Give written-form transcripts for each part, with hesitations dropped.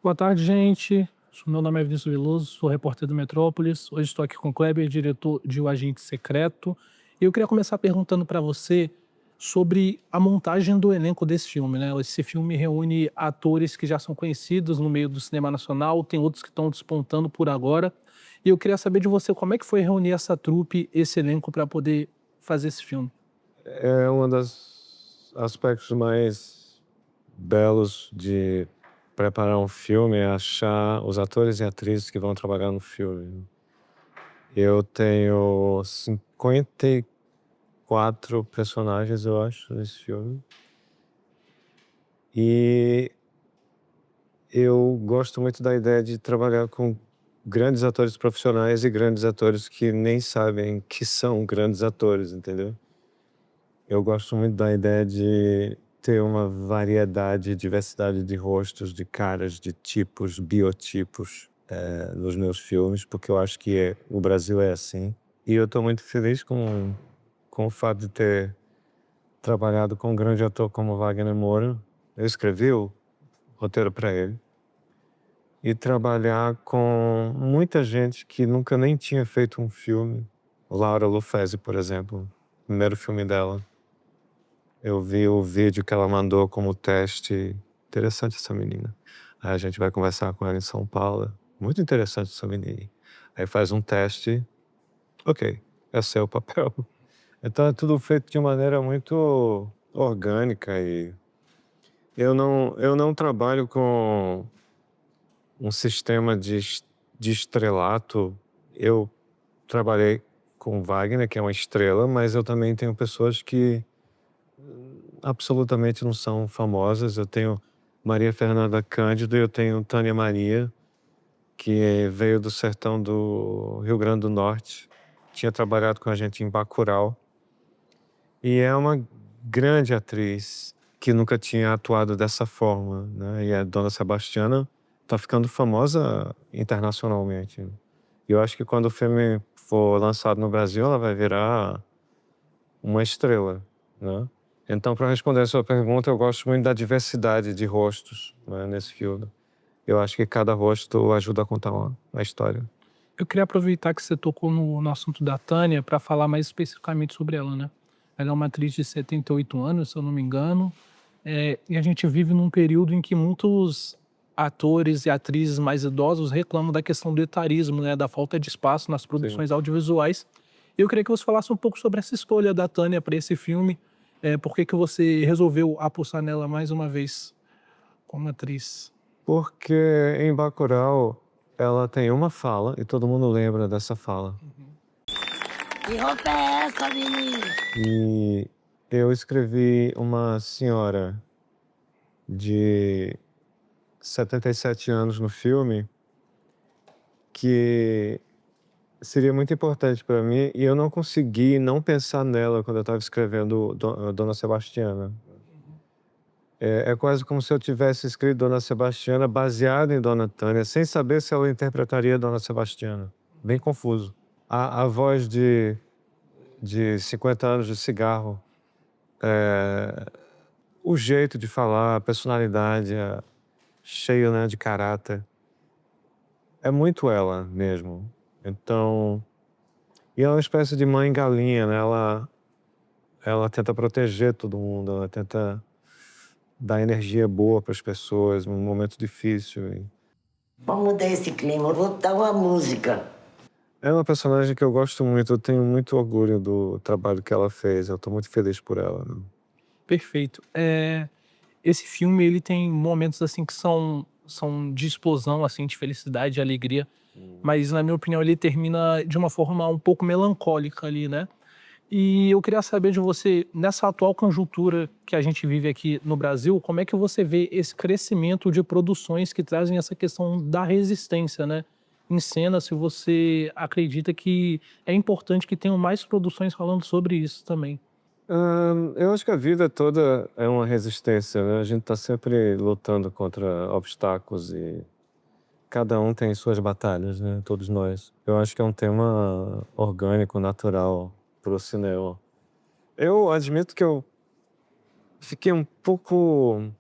Boa tarde, gente. Meu nome é Vinícius Veloso, sou repórter do Metrópolis. Hoje estou aqui com o Kleber, diretor de O Agente Secreto. E eu queria começar perguntando para você sobre a montagem do elenco desse filme, né? Esse filme reúne atores que já são conhecidos no meio do cinema nacional, tem outros que estão despontando por agora. E eu queria saber de você como é que foi reunir essa trupe, esse elenco para poder fazer esse filme. É um dos aspectos mais belos de preparar um filme, é achar os atores e atrizes que vão trabalhar no filme. Eu tenho 54 personagens, eu acho, nesse filme. E eu gosto muito da ideia de trabalhar com grandes atores profissionais e grandes atores que nem sabem que são grandes atores, entendeu? Eu gosto muito da ideia de ter uma variedade, diversidade de rostos, de caras, de tipos, biotipos, nos meus filmes, porque eu acho que o Brasil é assim. E eu estou muito feliz com o fato de ter trabalhado com um grande ator como Wagner Moura. Eu escrevi o roteiro para ele. E trabalhar com muita gente que nunca nem tinha feito um filme. Laura Lufezi, por exemplo, o primeiro filme dela. Eu vi o vídeo que ela mandou como teste. Interessante essa menina. Aí a gente vai conversar com ela em São Paulo. Muito interessante essa menina. Aí faz um teste. Ok, esse é o papel. Então é tudo feito de maneira muito orgânica e eu não trabalho com um sistema de estrelato. Eu trabalhei com Wagner, que é uma estrela, mas eu também tenho pessoas que absolutamente não são famosas. Eu tenho Maria Fernanda Cândido e eu tenho Tânia Maria, que veio do sertão do Rio Grande do Norte. Tinha trabalhado com a gente em Bacurau. E é uma grande atriz que nunca tinha atuado dessa forma, né? E a Dona Sebastiana tá ficando famosa internacionalmente. E eu acho que quando o filme for lançado no Brasil, ela vai virar uma estrela, né? Então, para responder a sua pergunta, eu gosto muito da diversidade de rostos, né, nesse filme. Eu acho que cada rosto ajuda a contar uma história. Eu queria aproveitar que você tocou no assunto da Tânia para falar mais especificamente sobre ela, né? Ela é uma atriz de 78 anos, se eu não me engano, e a gente vive num período em que muitos atores e atrizes mais idosos reclamam da questão do etarismo, né? Da falta de espaço nas Sim. produções audiovisuais. Eu queria que você falasse um pouco sobre essa escolha da Tânia para esse filme, por que que você resolveu apostar nela mais uma vez como atriz? Porque em Bacurau ela tem uma fala e todo mundo lembra dessa fala. Uhum. Que roupa é essa, menina? E eu escrevi uma senhora de 77 anos no filme que seria muito importante para mim e eu não consegui não pensar nela quando eu estava escrevendo Dona Sebastiana. É quase como se eu tivesse escrito Dona Sebastiana baseado em Dona Tânia, sem saber se ela interpretaria Dona Sebastiana. Bem confuso. A voz de 50 anos de cigarro, o jeito de falar, a personalidade, cheio, né, de caráter. É muito ela mesmo. Então, e ela é uma espécie de mãe galinha, né? Ela tenta proteger todo mundo, ela tenta dar energia boa para as pessoas num momento difícil. Vamos mudar esse clima, eu vou botar uma música. É uma personagem que eu gosto muito, eu tenho muito orgulho do trabalho que ela fez, eu tô muito feliz por ela, né? Perfeito. Esse filme, ele tem momentos, assim, que são de explosão, assim, de felicidade, de alegria, mas na minha opinião ele termina de uma forma um pouco melancólica ali, né. E eu queria saber de você, nessa atual conjuntura que a gente vive aqui no Brasil, como é que você vê esse crescimento de produções que trazem essa questão da resistência, né, em cena, se você acredita que é importante que tenham mais produções falando sobre isso também? Eu acho que a vida toda é uma resistência, né? A gente tá sempre lutando contra obstáculos e cada um tem suas batalhas, né? Todos nós. Eu acho que é um tema orgânico, natural pro cinema. Eu admito que eu fiquei um pouco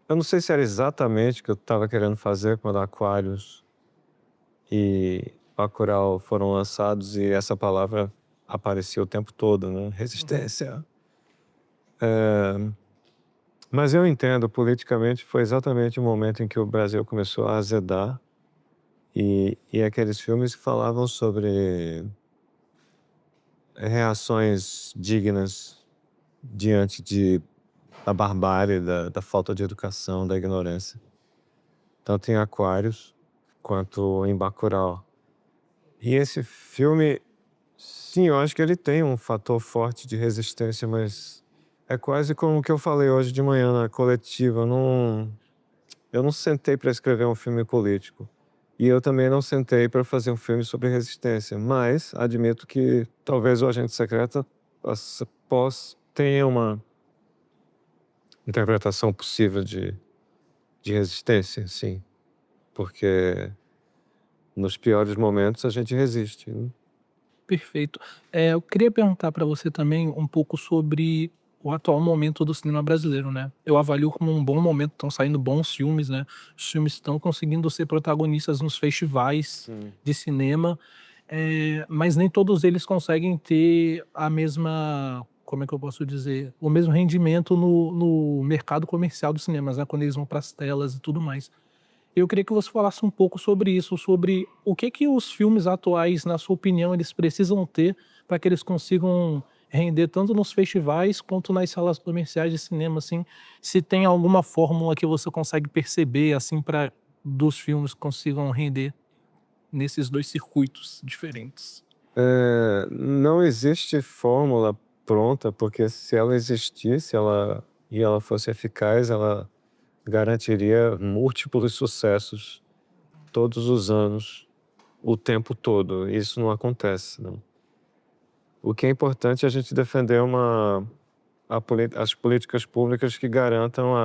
Eu não sei se era exatamente o que eu estava querendo fazer quando Aquarius e Bacurau foram lançados e essa palavra aparecia o tempo todo, né? Resistência. Mas eu entendo, politicamente, foi exatamente o momento em que o Brasil começou a azedar e aqueles filmes que falavam sobre reações dignas diante da barbárie, da falta de educação, da ignorância. Tanto em Aquários quanto em Bacurau. E esse filme, sim, eu acho que ele tem um fator forte de resistência, mas é quase como o que eu falei hoje de manhã na coletiva. Eu não sentei para escrever um filme político. E eu também não sentei para fazer um filme sobre resistência. Mas admito que talvez o Agente Secreto tenha uma interpretação possível de resistência, sim. Porque nos piores momentos a gente resiste, né? Perfeito. Eu queria perguntar para você também um pouco sobre o atual momento do cinema brasileiro, né? Eu avalio como um bom momento, estão saindo bons filmes, né? Os filmes estão conseguindo ser protagonistas nos festivais de cinema, mas nem todos eles conseguem ter a mesma, como é que eu posso dizer, o mesmo rendimento no mercado comercial dos cinemas, né? Quando eles vão para as telas e tudo mais. Eu queria que você falasse um pouco sobre isso, sobre o que os filmes atuais, na sua opinião, eles precisam ter para que eles consigam render tanto nos festivais quanto nas salas comerciais de cinema, assim, se tem alguma fórmula que você consegue perceber, assim, para dos filmes consigam render nesses 2 circuitos diferentes. Não existe fórmula pronta, porque se ela existisse, e ela fosse eficaz, ela garantiria múltiplos sucessos todos os anos, o tempo todo. Isso não acontece, não. O que é importante é a gente defender as políticas públicas que garantam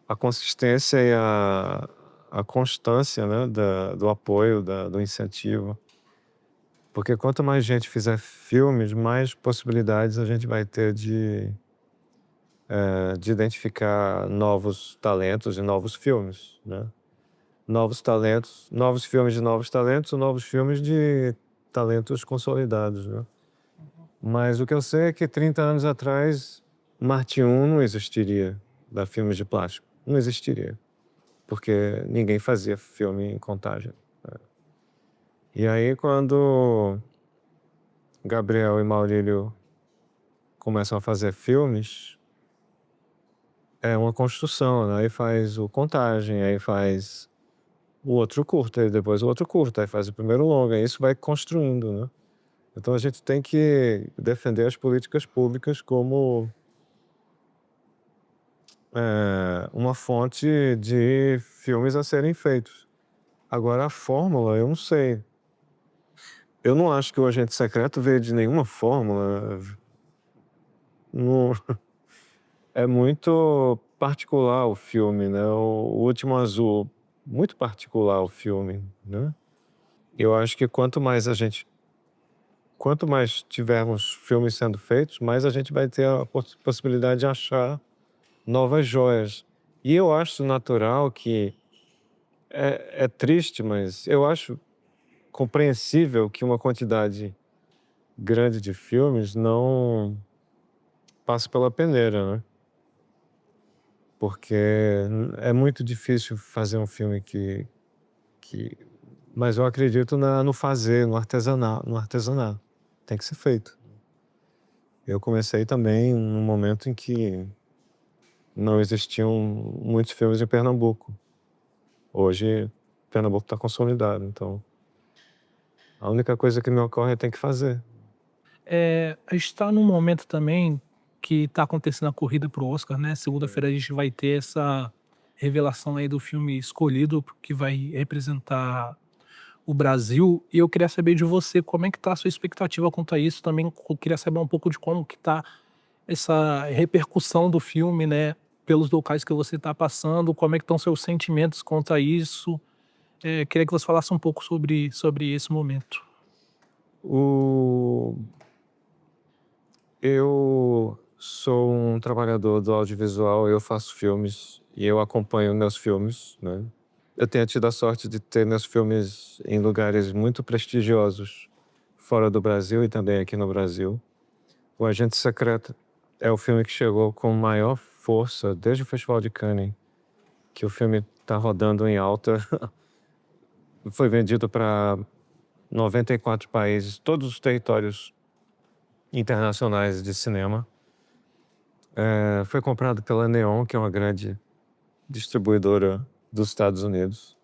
a consistência e a constância, né, do apoio, do incentivo. Porque quanto mais gente fizer filmes, mais possibilidades a gente vai ter de identificar novos talentos e novos filmes, né? Novos talentos, novos filmes de novos talentos, ou novos filmes de talentos consolidados, né? Mas o que eu sei é que 30 anos atrás, Marte 1 não existiria, da filmes de plástico. Não existiria. Porque ninguém fazia filme em Contagem. E aí, quando Gabriel e Maurílio começam a fazer filmes, é uma construção, né? Aí faz o Contagem, aí faz o outro curta, e depois o outro curta, aí faz o primeiro longa, e isso vai construindo, né? Então a gente tem que defender as políticas públicas como uma fonte de filmes a serem feitos. Agora a fórmula, eu não sei. Eu não acho que o Agente Secreto veio de nenhuma fórmula. Não, é muito particular o filme, né? O Último Azul, muito particular o filme, né? Eu acho que quanto mais tivermos filmes sendo feitos, mais a gente vai ter a possibilidade de achar novas joias. E eu acho natural que é triste, mas eu acho compreensível que uma quantidade grande de filmes não passe pela peneira, né? Porque é muito difícil fazer um filme que... Mas eu acredito no fazer, no artesanato. Tem que ser feito. Eu comecei também num momento em que não existiam muitos filmes em Pernambuco. Hoje, Pernambuco está consolidado, então a única coisa que me ocorre é ter que fazer. A gente tá num momento também que tá acontecendo a corrida pro Oscar, né, segunda-feira a gente vai ter essa revelação aí do filme escolhido que vai representar o Brasil, e eu queria saber de você como é que tá a sua expectativa quanto a isso, também queria saber um pouco de como que tá essa repercussão do filme, né, pelos locais que você tá passando, como é que estão seus sentimentos quanto a isso. Queria que você falasse um pouco sobre esse momento. O... Eu sou um trabalhador do audiovisual, eu faço filmes e eu acompanho meus filmes, né? Eu tenho tido a sorte de ter meus filmes em lugares muito prestigiosos, fora do Brasil e também aqui no Brasil. O Agente Secreto é o filme que chegou com maior força desde o Festival de Cannes, que o filme está rodando em alta. Foi vendido para 94 países, todos os territórios internacionais de cinema. Foi comprado pela Neon, que é uma grande distribuidora dos Estados Unidos,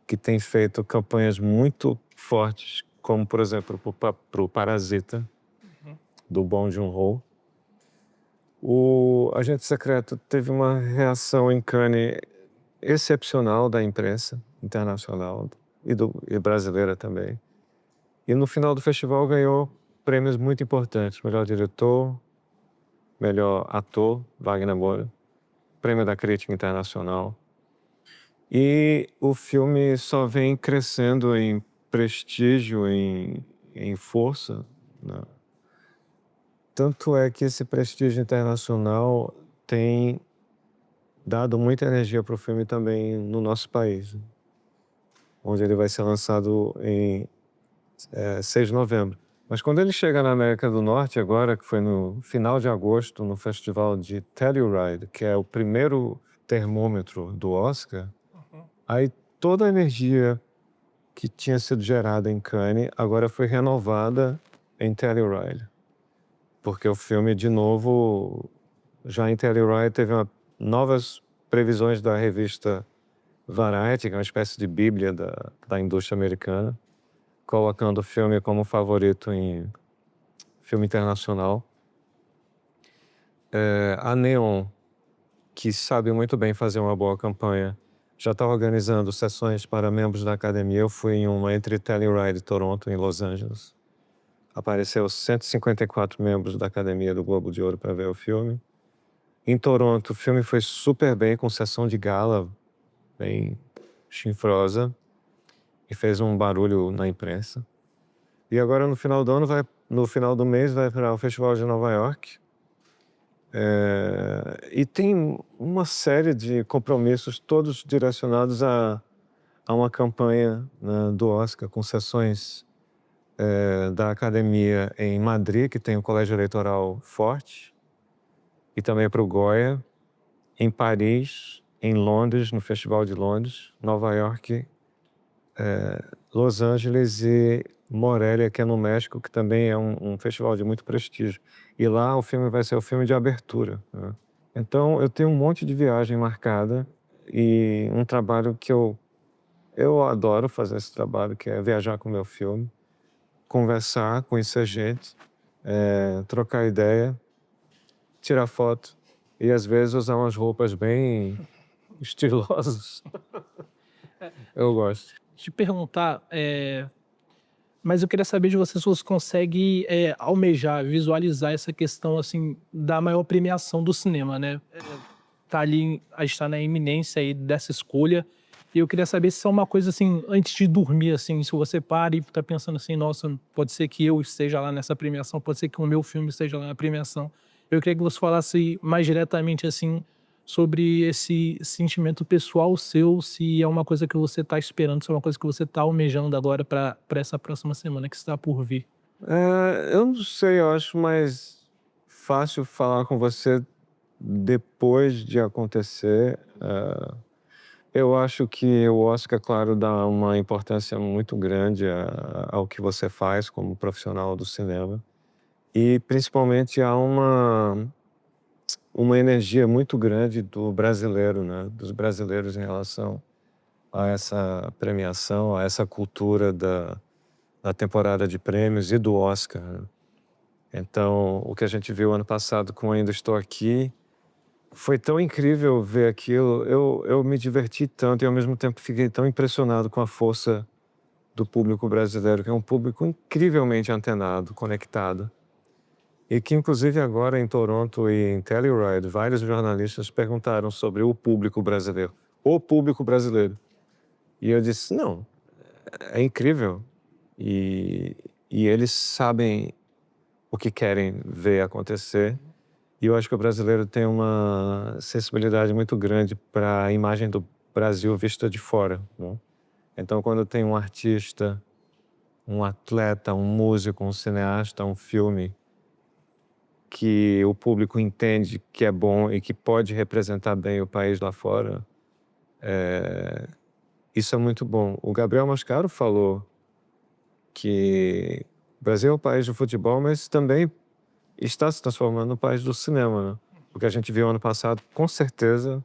que tem feito campanhas muito fortes, como, por exemplo, para o Parasita, do Bong Joon-ho. O Agente Secreto teve uma reação em Cannes excepcional da imprensa internacional e brasileira também. E no final do festival ganhou prêmios muito importantes. Melhor diretor, melhor ator, Wagner Moura, prêmio da crítica internacional. E o filme só vem crescendo em prestígio, em força, né? Tanto é que esse prestígio internacional tem dado muita energia para o filme também no nosso país, onde ele vai ser lançado em 6 de novembro. Mas quando ele chega na América do Norte agora, que foi no final de agosto, no festival de Telluride, que é o primeiro termômetro do Oscar, aí toda a energia que tinha sido gerada em Cannes agora foi renovada em Telluride. Porque o filme, de novo, já em Telluride teve novas previsões da revista Variety, que é uma espécie de bíblia da indústria americana, colocando o filme como favorito em filme internacional. A Neon, que sabe muito bem fazer uma boa campanha, já está organizando sessões para membros da academia. Eu fui em uma entre Telluride e Toronto, em Los Angeles. Apareceu 154 membros da Academia do Globo de Ouro para ver o filme. Em Toronto, o filme foi super bem, com sessão de gala bem chinfrosa, e fez um barulho na imprensa. E agora, no final do ano, no final do mês, vai para o Festival de Nova York. E tem uma série de compromissos, todos direcionados a uma campanha, né, do Oscar, com sessões da Academia em Madrid, que tem um colégio eleitoral forte, e também para o Goya, em Paris, em Londres, no Festival de Londres, Nova York, Los Angeles e Morelia, que é no México, que também é um festival de muito prestígio. E lá o filme vai ser o filme de abertura, né? Então eu tenho um monte de viagem marcada e um trabalho que eu adoro fazer esse trabalho, que é viajar com o meu filme, conversar, conhecer gente, trocar ideia, tirar foto e às vezes usar umas roupas bem estilosas. Eu gosto. Te perguntar, mas eu queria saber de você se você consegue almejar, visualizar essa questão assim da maior premiação do cinema, né? Tá ali, a gente tá na iminência aí dessa escolha. E eu queria saber se é uma coisa assim, antes de dormir, assim, se você para e tá pensando assim, nossa, pode ser que eu esteja lá nessa premiação, pode ser que o meu filme esteja lá na premiação. Eu queria que você falasse mais diretamente assim sobre esse sentimento pessoal seu, se é uma coisa que você tá esperando, se é uma coisa que você tá almejando agora para essa próxima semana que está por vir. Eu não sei, eu acho mais fácil falar com você depois de acontecer. Eu acho que o Oscar, claro, dá uma importância muito grande ao que você faz como profissional do cinema. E principalmente há uma energia muito grande do brasileiro, né? Dos brasileiros em relação a essa premiação, a essa cultura da temporada de prêmios e do Oscar, né? Então, o que a gente viu ano passado com Ainda Estou Aqui, foi tão incrível ver aquilo. Eu me diverti tanto e ao mesmo tempo fiquei tão impressionado com a força do público brasileiro, que é um público incrivelmente antenado, conectado. E que inclusive agora em Toronto e em Telluride, vários jornalistas perguntaram sobre o público brasileiro. O público brasileiro. E eu disse, não, é incrível. E eles sabem o que querem ver acontecer. E eu acho que o brasileiro tem uma sensibilidade muito grande para a imagem do Brasil vista de fora, né? Então, quando tem um artista, um atleta, um músico, um cineasta, um filme que o público entende que é bom e que pode representar bem o país lá fora, isso é muito bom. O Gabriel Mascaro falou que o Brasil é o país do futebol, mas também está se transformando no país do cinema, né? O que a gente viu ano passado, com certeza,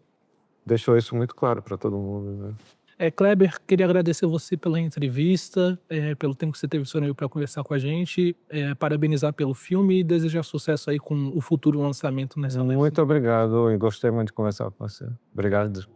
deixou isso muito claro para todo mundo, né? Kleber, queria agradecer você pela entrevista, pelo tempo que você teve disponível para conversar com a gente, parabenizar pelo filme e desejar sucesso aí com o futuro lançamento nessa leva. Muito obrigado e gostei muito de conversar com você. Obrigado.